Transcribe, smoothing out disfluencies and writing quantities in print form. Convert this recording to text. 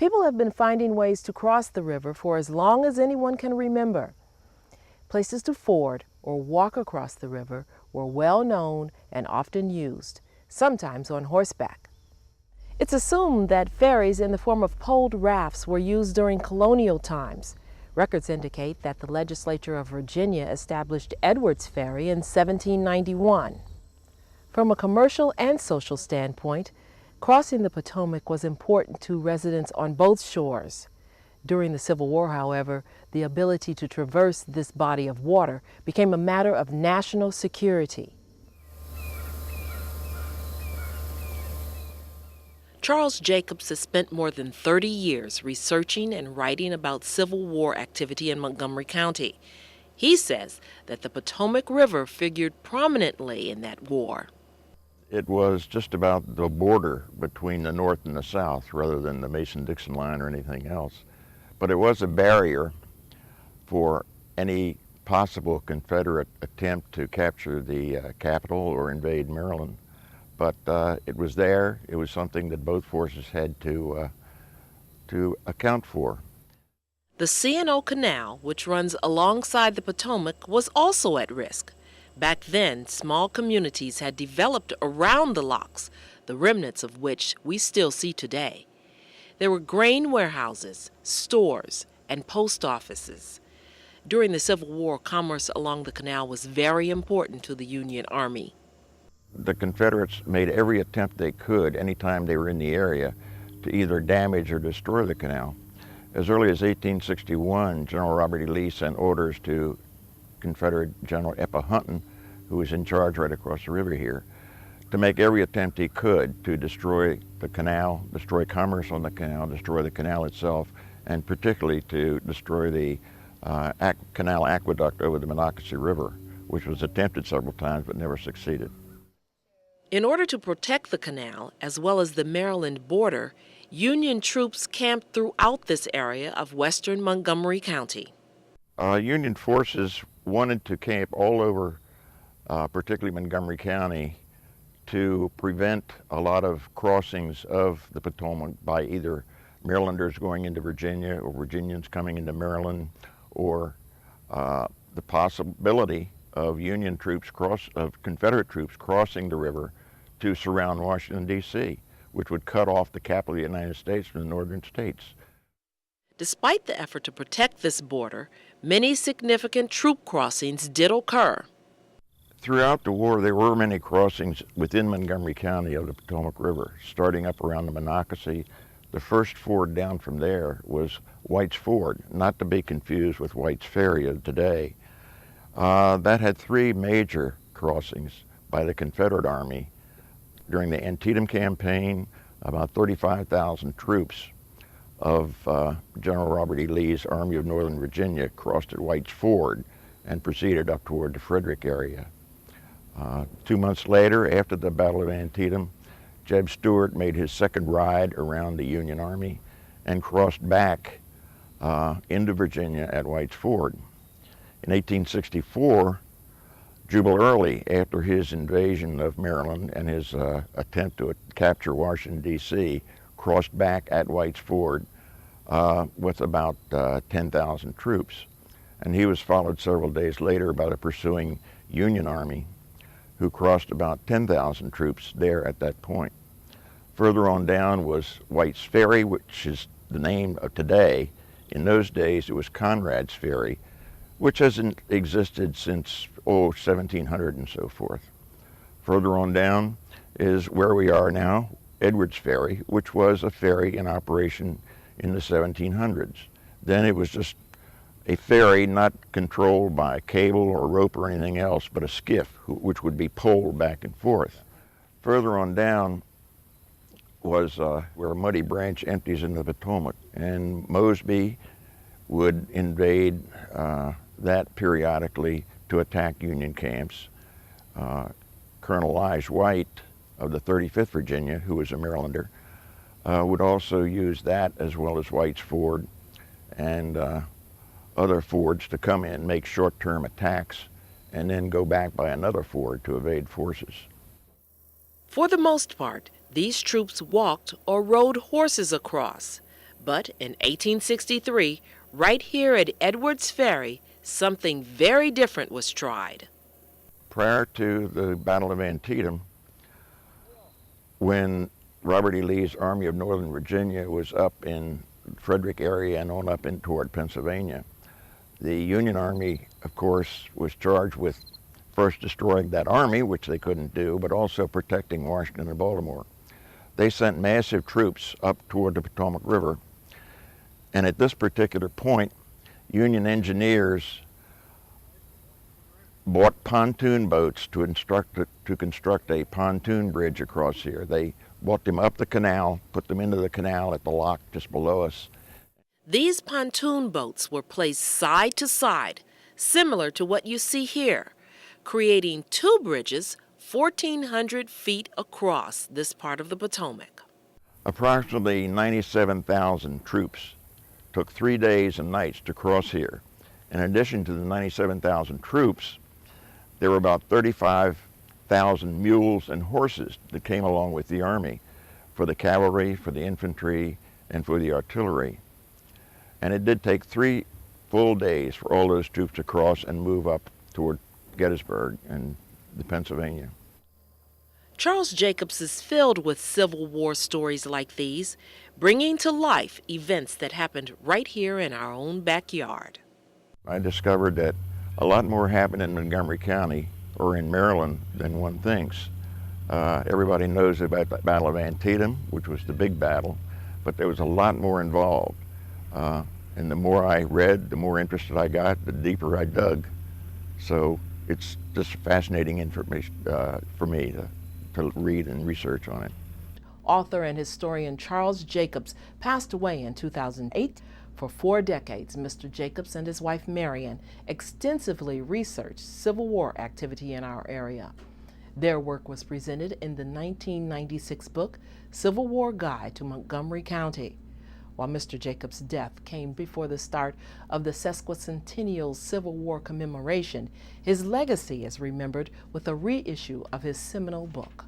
People have been finding ways to cross the river for as long as anyone can remember. Places to ford or walk across the river were well known and often used, sometimes on horseback. It's assumed that ferries in the form of poled rafts were used during colonial times. Records indicate that the legislature of Virginia established Edwards Ferry in 1791. From a commercial and social standpoint, crossing the Potomac was important to residents on both shores. During the Civil War, however, the ability to traverse this body of water became a matter of national security. Charles Jacobs has spent more than 30 years researching and writing about Civil War activity in Montgomery County. He says that the Potomac River figured prominently in that war. It was just about the border between the North and the South rather than the Mason-Dixon line or anything else. But it was a barrier for any possible Confederate attempt to capture the capital or invade Maryland. But it was there. It was something that both forces had to account for. The C&O Canal, which runs alongside the Potomac, was also at risk. Back then, small communities had developed around the locks, the remnants of which we still see today. There were grain warehouses, stores, and post offices. During the Civil War, commerce along the canal was very important to the Union Army. The Confederates made every attempt they could anytime they were in the area to either damage or destroy the canal. As early as 1861, General Robert E. Lee sent orders to Confederate General Hunton, who was in charge right across the river here, to make every attempt he could to destroy the canal, destroy commerce on the canal, destroy the canal itself, and particularly to destroy the canal aqueduct over the Monocacy River, which was attempted several times but never succeeded. In order to protect the canal, as well as the Maryland border, Union troops camped throughout this area of western Montgomery County. Union forces wanted to camp all over, particularly Montgomery County, to prevent a lot of crossings of the Potomac by either Marylanders going into Virginia or Virginians coming into Maryland, or the possibility of Union troops of Confederate troops crossing the river to surround Washington, D.C., which would cut off the capital of the United States from the northern states. Despite the effort to protect this border, many significant troop crossings did occur. Throughout the war, there were many crossings within Montgomery County of the Potomac River, starting up around the Monocacy. The first ford down from there was White's Ford, not to be confused with White's Ferry of today. That had three major crossings by the Confederate Army. During the Antietam campaign, about 35,000 troops of General Robert E. Lee's Army of Northern Virginia crossed at White's Ford and proceeded up toward the Frederick area. 2 months later, after the Battle of Antietam, Jeb Stuart made his second ride around the Union Army and crossed back into Virginia at White's Ford. In 1864, Jubal Early, after his invasion of Maryland and his attempt to capture Washington, D.C., crossed back at White's Ford with about 10,000 troops. And he was followed several days later by the pursuing Union Army, who crossed about 10,000 troops there at that point. Further on down was White's Ferry, which is the name of today. In those days, it was Conrad's Ferry, which hasn't existed since, 1700 and so forth. Further on down is where we are now, Edwards Ferry, which was a ferry in operation in the 1700s. Then it was just a ferry not controlled by cable or rope or anything else, but a skiff, which would be poled back and forth. Further on down was where Muddy Branch empties into the Potomac, and Mosby would invade that periodically to attack Union camps. Colonel Lige White of the 35th Virginia, who was a Marylander, would also use that as well as White's Ford and other fords to come in, make short-term attacks, and then go back by another ford to evade forces. For the most part, these troops walked or rode horses across. But in 1863, right here at Edwards Ferry, something very different was tried. Prior to the Battle of Antietam, when Robert E. Lee's Army of Northern Virginia was up in Frederick area and on up in toward Pennsylvania, the Union Army, of course, was charged with first destroying that army, which they couldn't do, but also protecting Washington and Baltimore. They sent massive troops up toward the Potomac River, and at this particular point, Union engineers bought pontoon boats to construct a pontoon bridge across here. They brought them up the canal, put them into the canal at the lock just below us. These pontoon boats were placed side to side, similar to what you see here, creating two bridges 1,400 feet across this part of the Potomac. Approximately 97,000 troops took 3 days and nights to cross here. In addition to the 97,000 troops, there were about 35,000 mules and horses that came along with the Army for the cavalry, for the infantry, and for the artillery. And it did take 3 full days for all those troops to cross and move up toward Gettysburg and the Pennsylvania. Charles Jacobs is filled with Civil War stories like these, bringing to life events that happened right here in our own backyard. I discovered that a lot more happened in Montgomery County or in Maryland than one thinks. Everybody knows about the Battle of Antietam, which was the big battle, but there was a lot more involved. And the more I read, the more interested I got, the deeper I dug. So it's just fascinating information for me to read and research on it. Author and historian Charles Jacobs passed away in 2008. For 4 decades, Mr. Jacobs and his wife Marion extensively researched Civil War activity in our area. Their work was presented in the 1996 book, Civil War Guide to Montgomery County. While Mr. Jacobs' death came before the start of the sesquicentennial Civil War commemoration, his legacy is remembered with a reissue of his seminal book.